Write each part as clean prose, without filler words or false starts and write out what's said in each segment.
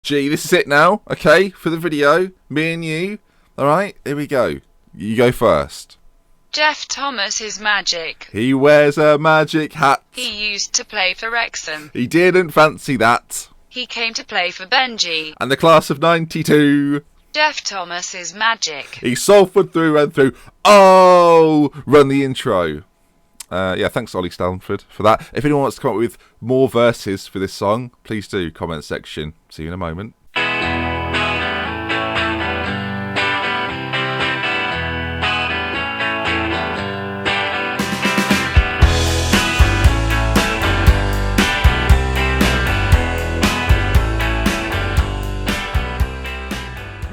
Gee, this is it now, okay, for the video. Me and you. Alright, here we go. You go first. Jeff Thomas is magic. He wears a magic hat. He used to play for Wrexham. He didn't fancy that. He came to play for Benji. And the class of 92. Jeff Thomas is magic. He's Salford through and through. Oh, run the intro. Thanks Ollie Salford for that. If anyone wants to come up with more verses for this song, please do, comment section. See you in a moment.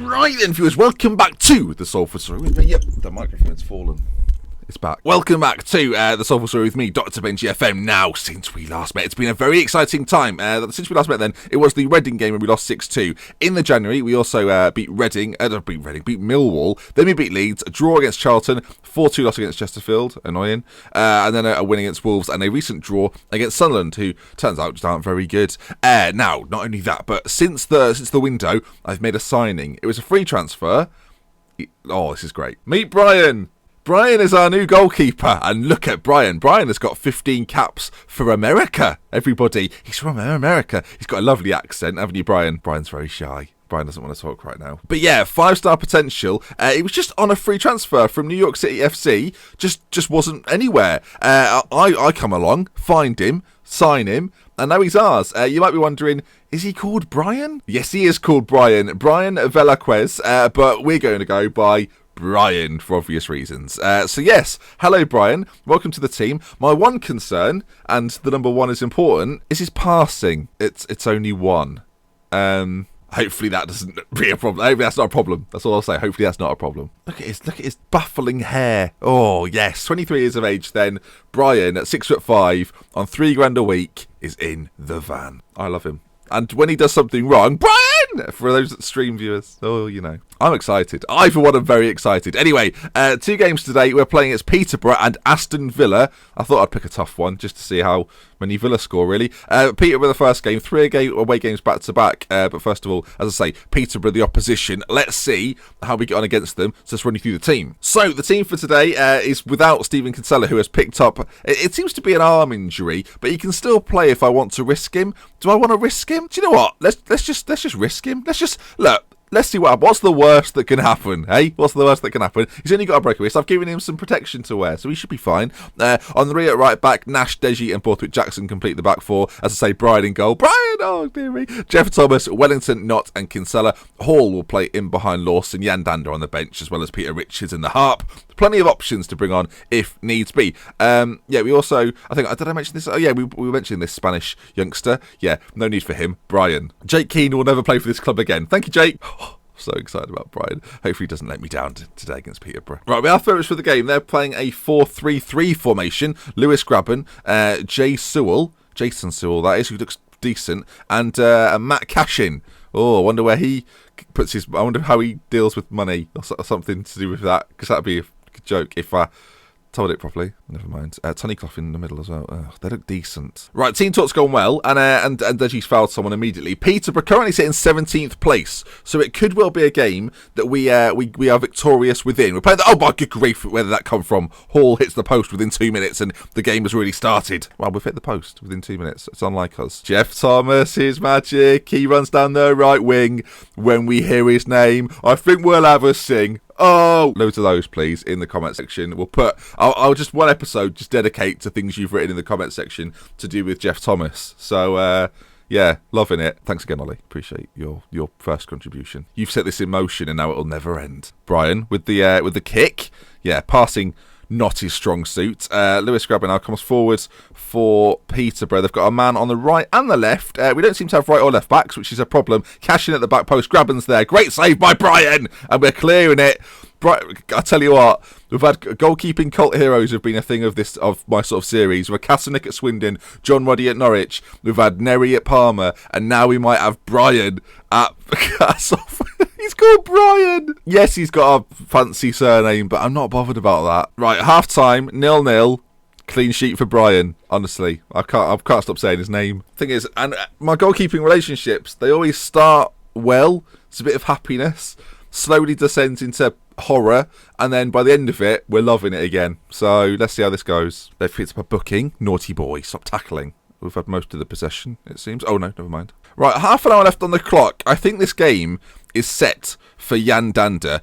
Right then, viewers, welcome back to the Salford Story with me. Yep, the microphone's fallen. It's back. Welcome back to the Salford Story with me, Dr. Benji FM. Now, since we last met, it's been a very exciting time. Since we last met then, it was the Reading game when we lost 6-2. In the January, we also beat Millwall. Then we beat Leeds, a draw against Charlton, 4-2 loss against Chesterfield, annoying. And then a win against Wolves, and a recent draw against Sunderland, who turns out just aren't very good. Now, not only that, but since the window, I've made a signing. It was a free transfer. Oh, this is great. Meet Brian. Brian is our new goalkeeper, and look at Brian. Brian has got 15 caps for America, everybody. He's from America. He's got a lovely accent, haven't you, Brian? Brian's very shy. Brian doesn't want to talk right now. But yeah, 5-star potential. He was just on a free transfer from New York City FC. Just wasn't anywhere. I come along, find him, sign him, and now he's ours. You might be wondering, is he called Brian? Yes, he is called Brian. Brian Velazquez, but we're going to go by Brian for obvious reasons. So yes, hello Brian, welcome to the team. My one concern, and the number one is important, is his passing. It's only one. Hopefully that doesn't be a problem. Hopefully that's not a problem. That's all I'll say. Hopefully that's not a problem. Look at his baffling hair. Oh yes, 23 years of age then. Brian at 6'5" on £3,000 a week is in the van. I love him. And when he does something wrong, Brian! For those stream viewers, oh, you know. I'm excited. I, for one, am very excited. Anyway, 2 games today. We're playing against Peterborough and Aston Villa. I thought I'd pick a tough one just to see how many Villa score, really. Peterborough the first game, 3 away games back-to-back. But first of all, as I say, Peterborough the opposition. Let's see how we get on against them. So let's run you through the team. So the team for today is without Stephen Kinsella, who has picked up, it seems to be an arm injury, but he can still play if I want to risk him. Do I want to risk him? Do you know what? Let's just risk him. Let's see what's the worst that can happen, hey? What's the worst that can happen? He's only got a breakaway, so I've given him some protection to wear, so he should be fine. On the rear at right back, Nash, Deji and Borthwick Jackson complete the back four. As I say, Brian in goal. Brian, oh dear me. Jeff Thomas, Wellington, Knott and Kinsella. Hall will play in behind Lawson, Yandander on the bench, as well as Peter Richards in the harp. Plenty of options to bring on if needs be. We also, did I mention this? Oh yeah, we mentioned this Spanish youngster. Yeah, no need for him. Brian. Jake Keane will never play for this club again. Thank you, Jake. So excited about Brian. Hopefully he doesn't let me down today against Peterborough. Right, we are favourites for the game. They're playing a 4-3-3 formation. Lewis Grabban, Jason Sewell, that is, who looks decent, and Matt Cashin. Oh, I wonder where he puts his. I wonder how he deals with money or something to do with that, because that'd be a joke if I told it properly. Never mind. Tony Clough in the middle as well. They look decent. Right, team talk's gone well, and Deji's fouled someone immediately. Peterborough currently sit in 17th place, so it could well be a game that we are victorious within. We're playing oh my good grief, where did that come from? Hall hits the post within 2 minutes, and the game has really started. Well, we've hit the post within 2 minutes. It's unlike us. Jeff Thomas is magic. He runs down the right wing. When we hear his name, I think we'll have a sing. Oh, loads of those, please, in the comment section. We'll put, I'll just one episode just dedicate to things you've written in the comment section to do with Jeff Thomas. So, yeah, loving it. Thanks again, Ollie. Appreciate your first contribution. You've set this in motion, and now it'll never end. Brian with the kick. Yeah, passing. Not his strong suit. Lewis Grabban now comes forward for Peterborough. They've got a man on the right and the left. We don't seem to have right or left backs, which is a problem. Cashing at the back post. Grabban's there. Great save by Brian. And we're clearing it. I tell you what, we've had goalkeeping cult heroes have been a thing of my sort of series. We've had Kasanik at Swindon, John Ruddy at Norwich, we've had Neri at Parma, and now we might have Brian at Castleford. He's called Brian. Yes, he's got a fancy surname, but I'm not bothered about that. Right, half time, 0-0. Clean sheet for Brian. Honestly, I can't stop saying his name. Thing is, and my goalkeeping relationships, they always start well. It's a bit of happiness. Slowly descends into horror, and then by the end of it, we're loving it again. So let's see how this goes. They've picked up a booking. Naughty boy, stop tackling. We've had most of the possession, it seems. Oh no, never mind. Right, half an hour left on the clock. I think this game is set for Jan Dander.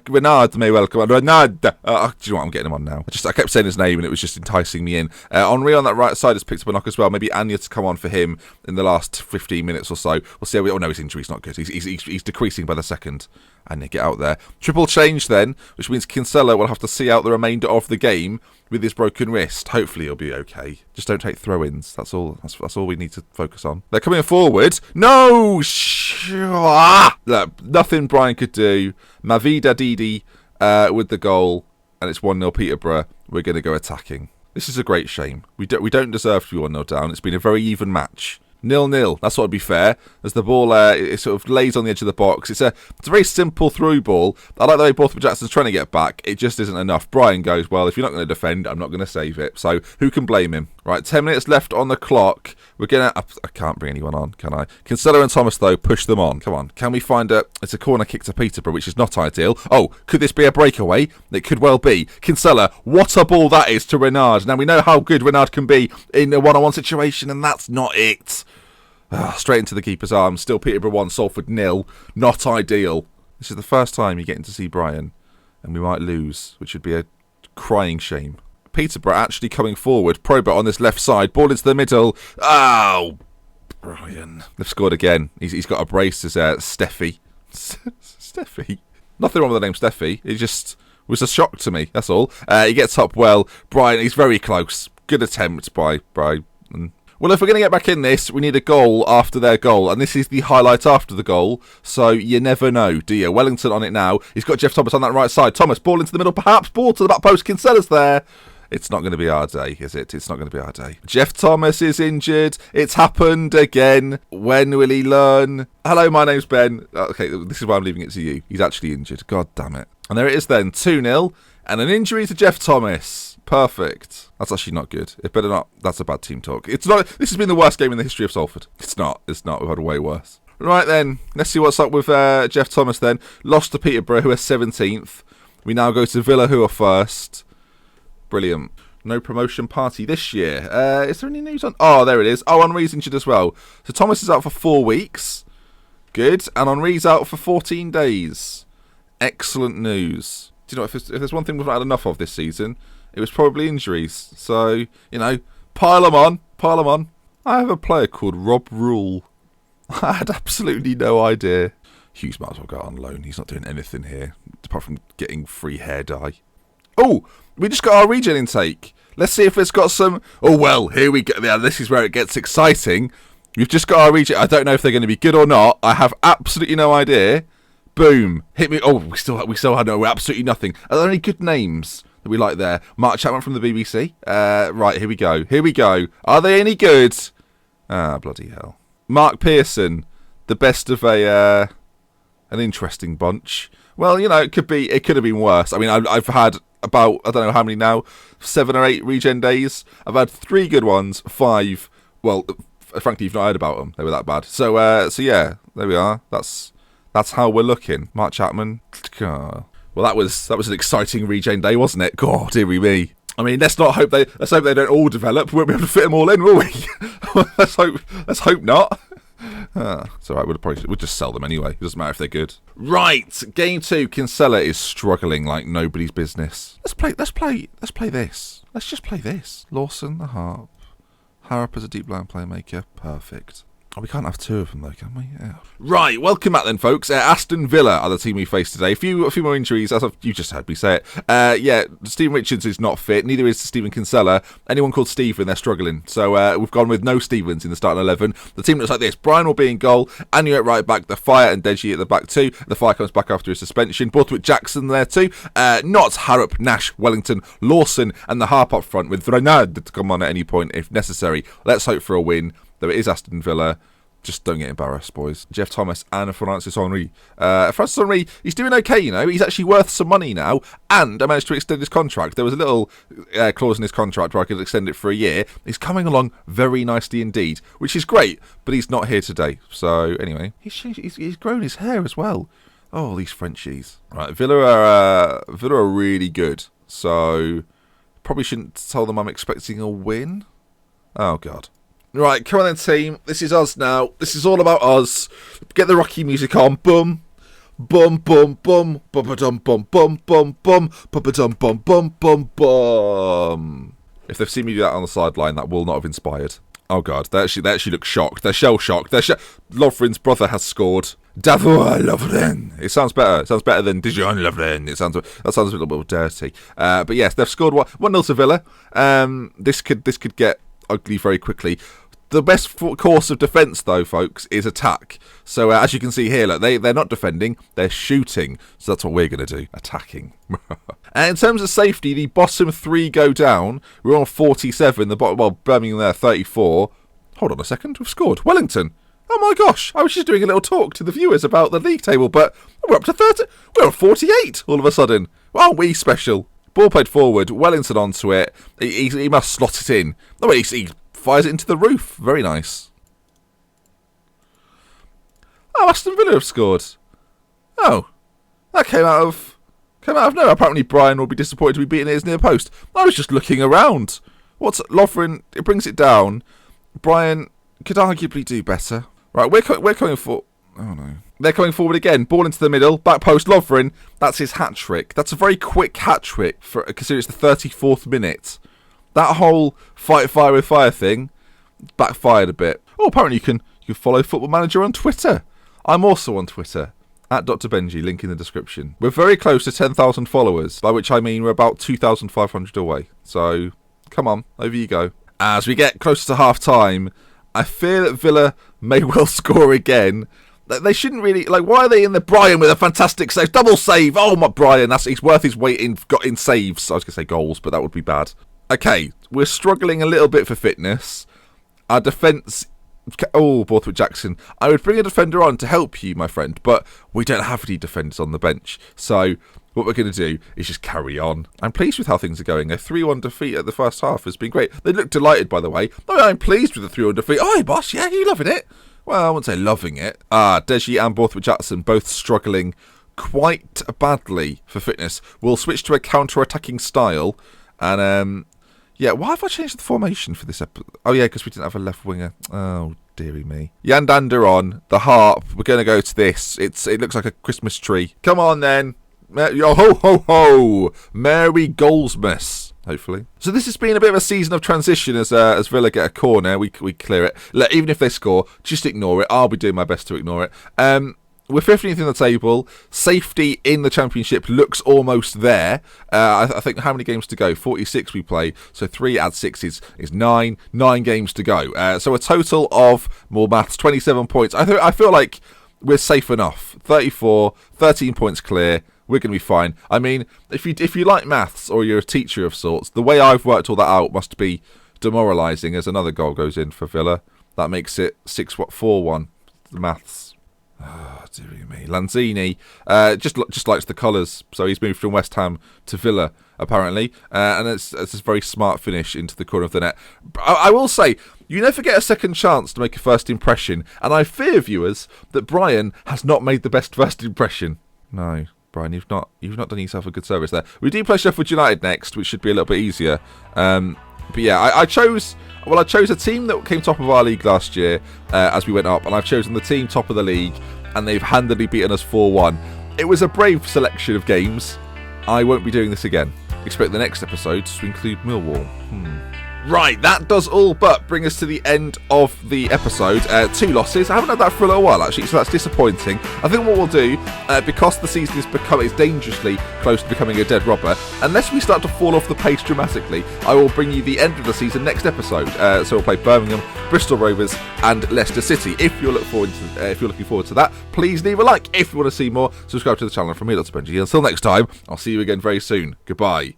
Renard may welcome on. Renard! Do you know what? I'm getting him on now. I kept saying his name and it was just enticing me in. Henri on that right side has picked up a knock as well. Maybe Anya to come on for him in the last 15 minutes or so. We'll see how oh no, his injury's not good. He's decreasing by the second. Anya, get out there. Triple change then, which means Kinsella will have to see out the remainder of the game with his broken wrist. Hopefully he'll be okay. Just don't take throw-ins. That's all we need to focus on. They're coming forward. No! Look, nothing Brian could do. Mavida Didi with the goal, and it's 1-0 Peterborough. We're going to go attacking. This is a great shame. We don't deserve to be 1-0 down. It's been a very even match. 0-0. That's what would be fair. As the ball it sort of lays on the edge of the box. It's a very simple through ball. I like the way Borthwick Jackson's trying to get back. It just isn't enough. Brian goes, well, if you're not going to defend, I'm not going to save it. So who can blame him? Right, 10 minutes left on the clock. We're going to... I can't bring anyone on, can I? Kinsella and Thomas, though, push them on. Come on. Can we find a... It's a corner kick to Peterborough, which is not ideal. Oh, could this be a breakaway? It could well be. Kinsella, what a ball that is to Renard. Now, we know how good Renard can be in a one-on-one situation, and that's not it. Straight into the keeper's arms. Still Peterborough 1, Salford 0. Not ideal. This is the first time you're getting to see Brian, and we might lose, which would be a crying shame. Peterborough actually coming forward. Probert on this left side. Ball into the middle. Oh, Brian. They've scored again. He's got a brace as Steffi. Steffi? Nothing wrong with the name Steffi. It just was a shock to me, that's all. He gets up well. Brian, he's very close. Good attempt by Brian. Well, if we're going to get back in this, we need a goal after their goal. And this is the highlight after the goal. So you never know, do you? Wellington on it now. He's got Jeff Thomas on that right side. Thomas, ball into the middle, perhaps. Ball to the back post. Kinsella's there. It's not going to be our day, is it? It's not going to be our day. Jeff Thomas is injured. It's happened again. When will he learn? Hello, my name's Ben. Okay, this is why I'm leaving it to you. He's actually injured. God damn it. And there it is then. 2-0. And an injury to Jeff Thomas. Perfect. That's actually not good. It better not. That's a bad team talk. It's not. This has been the worst game in the history of Salford. It's not. We've had way worse. Right then. Let's see what's up with Jeff Thomas then. Lost to Peterborough, who are 17th. We now go to Villa, who are first. Brilliant. No promotion party this year. Is there any news on... Oh, there it is. Oh, Henri's injured as well. So Thomas is out for 4 weeks. Good. And Henri's out for 14 days. Excellent news. Do you know, if there's one thing we've not had enough of this season, it was probably injuries. So, pile them on. Pile them on. I have a player called Rob Rule. I had absolutely no idea. Hughes might as well go on loan. He's not doing anything here, apart from getting free hair dye. Oh, we just got our regen intake. Let's see if it's got some... Oh, well, here we go. Yeah, this is where it gets exciting. We've just got our regen. I don't know if they're going to be good or not. I have absolutely no idea. Boom. Hit me. Oh, we still had absolutely nothing. Are there any good names that we like there? Mark Chapman from the BBC. Right, here we go. Here we go. Are they any good? Ah, bloody hell. Mark Pearson, the best of an interesting bunch. Well, it could have been worse. I mean, I've had about, I don't know how many now, 7 or 8 regen days. I've had 3 good ones, 5. Well, frankly, you've not heard about them. They were that bad. So yeah, there we are. That's how we're looking. Mark Chapman. Well, that was an exciting regen day, wasn't it? God, dearie me. I mean, let's hope they don't all develop. We won't be able to fit them all in, will we? let's hope not. It's all right. We'll just sell them anyway. It doesn't matter if they're good. Right, game 2. Kinsella is struggling like nobody's business. Let's play this. Let's just play this. Lawson, the harp. Harp as a deep line playmaker. Perfect. Oh, we can't have 2 of them, though, can we? Yeah. Right, welcome back then, folks. Aston Villa are the team we face today. A few more injuries, as you just heard me say it. Yeah, Stephen Richards is not fit. Neither is Stephen Kinsella. Anyone called Stephen, they're struggling. So we've gone with no Stevens in the starting 11. The team looks like this. Brian will be in goal. Anu at right back. The Fire and Deji at the back too. The Fire comes back after his suspension. Borthwick Jackson there too. Not Harrop, Nash, Wellington, Lawson, and the Harp up front with Renard to come on at any point if necessary. Let's hope for a win. Though it is Aston Villa. Just don't get embarrassed, boys. Jeff Thomas and Francis Henry. Francis Henry, he's doing okay, you know. He's actually worth some money now, and I managed to extend his contract. There was a little clause in his contract where I could extend it for a year. He's coming along very nicely indeed, which is great, but he's not here today. So, anyway, he's grown his hair as well. Oh, these Frenchies. Right, Villa are really good, so probably shouldn't tell them I'm expecting a win. Oh, God. Right, come on then, team. This is us now. This is all about us. Get the Rocky music on. Boom. Bum, bum, bum. Bum-ba-dum, bum, bum, bum, bum. Bum-ba-dum, bum, bum, bum, bum. If they've seen me do that on the sideline, that will not have inspired. Oh, God. They actually look shocked. They're shell-shocked. Lovren's brother has scored. Davor Lovren. It sounds better. It sounds better than Dijon Lovren. That sounds a little bit dirty. But yes, they've scored 1-0 to Villa. This could get ugly very quickly. The best course of defence, though, folks, is attack. So, as you can see here, look, they're not defending, they're shooting. So that's what we're going to do, attacking. And in terms of safety, the bottom 3 go down. We're on 47, Birmingham there, 34. Hold on a second, we've scored. Wellington. Oh my gosh, I was just doing a little talk to the viewers about the league table, but we're up to 30. We're on 48 all of a sudden. Aren't we special? Ball played forward, Wellington onto it. He must slot it in. No, he fires it into the roof. Very nice. Oh, Aston Villa have scored. Oh, that came out of nowhere. Apparently Brian will be disappointed to be beaten at his near post. I was just looking around. What's Lovren? It brings it down. Brian could arguably do better. Right, we're coming for. Oh no. They're coming forward again. Ball into the middle. Back post, Lovren. That's his hat-trick. That's a very quick hat-trick, considering it's the 34th minute. That whole fight fire with fire thing backfired a bit. Oh, apparently you can follow Football Manager on Twitter. I'm also on Twitter, at Dr. Benji, link in the description. We're very close to 10,000 followers, by which I mean we're about 2,500 away. So, come on, over you go. As we get closer to half-time, I fear that Villa may well score again. They shouldn't really... why are they in there? Brian with a fantastic save. Double save. Oh, my Brian. He's worth his weight in saves. I was going to say goals, but that would be bad. Okay, we're struggling a little bit for fitness. Our defence... Oh, Borthwick Jackson. I would bring a defender on to help you, my friend, but we don't have any defenders on the bench. So what we're going to do is just carry on. I'm pleased with how things are going. A 3-1 defeat at the first half has been great. They look delighted, by the way. Oh, I'm pleased with the 3-1 defeat. Oh, hey, boss, yeah, you loving it? Well, I wouldn't say loving it. Deji and Borthwick Jackson both struggling quite badly for fitness. We'll switch to a counter-attacking style. And, yeah, why have I changed the formation for this episode? Oh, yeah, because we didn't have a left winger. Oh, dearie me. Yandander on, the harp. We're going to go to this. It looks like a Christmas tree. Come on, then. Ho, ho, ho. Merry Goldsmas. Hopefully. So this has been a bit of a season of transition as Villa get a corner. We clear it. Look, even if they score, just ignore it. I'll be doing my best to ignore it. We're 15th in the table. Safety in the Championship looks almost there. I think how many games to go? 46 we play. So 3 add 6 is 9. 9 games to go. So a total of, more maths, 27 points. I feel like we're safe enough. 34, 13 points clear. We're going to be fine. I mean, if you like maths or you're a teacher of sorts, the way I've worked all that out must be demoralising as another goal goes in for Villa. That makes it 4-1. The maths. Oh, dearie me. Lanzini just likes the colours, so he's moved from West Ham to Villa, apparently. And it's a very smart finish into the corner of the net. I will say, you never get a second chance to make a first impression, and I fear, viewers, that Brian has not made the best first impression. No. Brian, you've not done yourself a good service there. We do play Sheffield United next, which should be a little bit easier. But yeah, I chose a team that came top of our league last year as we went up, and I've chosen the team top of the league, and they've handily beaten us 4-1. It was a brave selection of games. I won't be doing this again. Expect the next episode to include Millwall. Right, that does all but bring us to the end of the episode. 2 losses. I haven't had that for a little while, actually, so that's disappointing. I think what we'll do, because the season is dangerously close to becoming a dead rubber, unless we start to fall off the pace dramatically, I will bring you the end of the season next episode. So we'll play Birmingham, Bristol Rovers, and Leicester City. If you're looking forward to that, please leave a like. If you want to see more, subscribe to the channel. From me, Dr. Benji. Until next time, I'll see you again very soon. Goodbye.